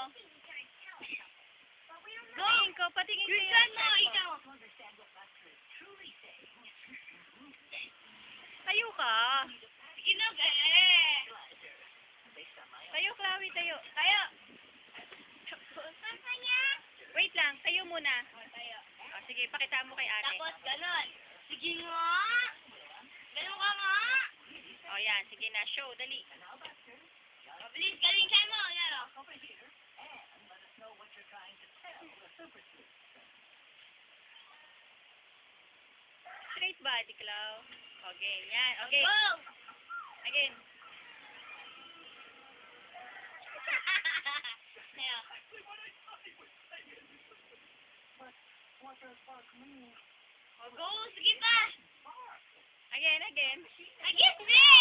Go! Patingin ko, patingin ko Bilisan mo, ikaw! Tayo ka. Sige na, be! Tayo, Chloe, tayo. Tayo! Saan ka niya? Wait lang, tayo muna. Tayo. O, sige, pakita mo kay ate. Tapos, ganon. Sige nga! Ganon ka nga! O, yan, sige na, show, dali. Mabilis, galingan mo! Yan o. Straight body, Chloe. Okay, yan, okay. Go! Again. Ayan. O, go! Sige pa! Again, again. Again, be!